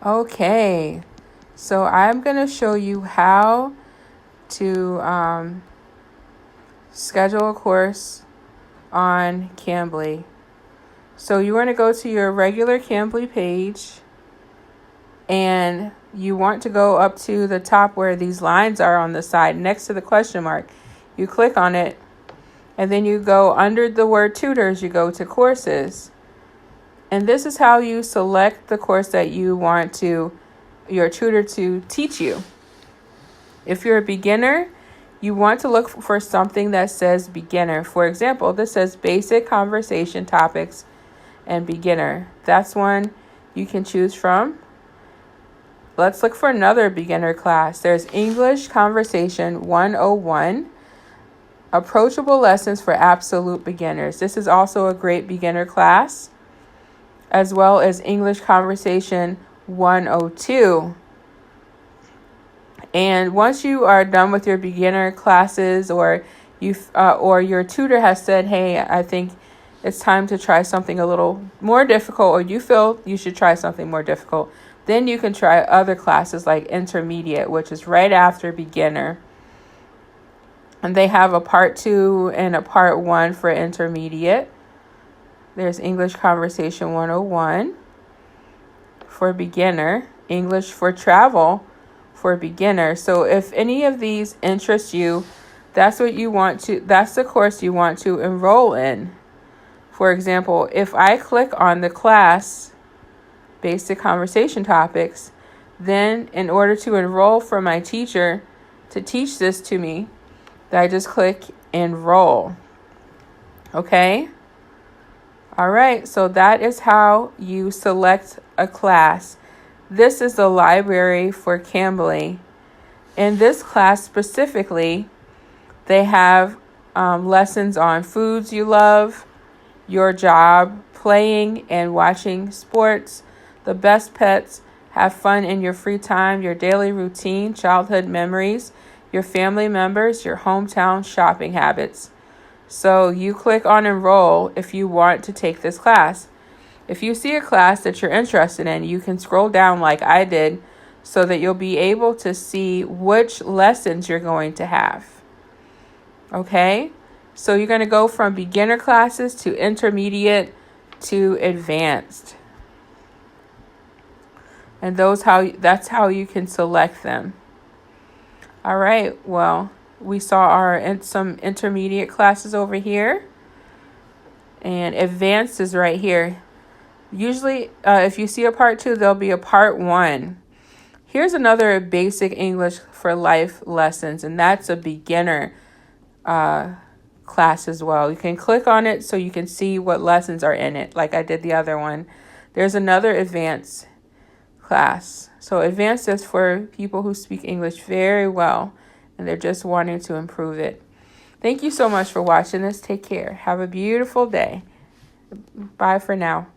Okay, so I'm going to show you how to schedule a course on Cambly. So you want to go to your regular Cambly page, and you want to go up to the top where these lines are on the side next to the question mark. You click on it, and then you go under the word tutors, you go to courses. And this is how you select the course that you want your tutor to teach you. If you're a beginner, you want to look for something that says beginner. For example, this says basic conversation topics and beginner. That's one you can choose from. Let's look for another beginner class. There's English Conversation 101, Approachable Lessons for Absolute Beginners. This is also a great beginner class, as well as English Conversation 102. And once you are done with your beginner classes, or your tutor has said, hey, I think it's time to try something a little more difficult, or you feel you should try something more difficult, then you can try other classes like intermediate, which is right after beginner. And they have a part 2 and a part 1 for intermediate. There's English Conversation 101 for beginner, English for travel for beginner. So if any of these interest you, that's the course you want to enroll in. For example, if I click on the class, Basic Conversation Topics, then in order to enroll for my teacher to teach this to me, I just click enroll. Okay? All right, so that is how you select a class. This is the library for Cambly. In this class specifically, they have lessons on foods you love, your job, playing and watching sports, the best pets, have fun in your free time, your daily routine, childhood memories, your family members, your hometown shopping habits. So you click on enroll if you want to take this class. If you see a class that you're interested in, you can scroll down like I did so that you'll be able to see which lessons you're going to have. Okay? So you're going to go from beginner classes to intermediate to advanced. And that's how you can select them. All right, well, we saw some intermediate classes over here, and advanced is right here. Usually, if you see a part 2, there'll be a part 1. Here's another basic English for life lessons, and that's a beginner class as well. You can click on it so you can see what lessons are in it, like I did the other one. There's another advanced class. So advanced is for people who speak English very well, and they're just wanting to improve it. Thank you so much for watching this. Take care. Have a beautiful day. Bye for now.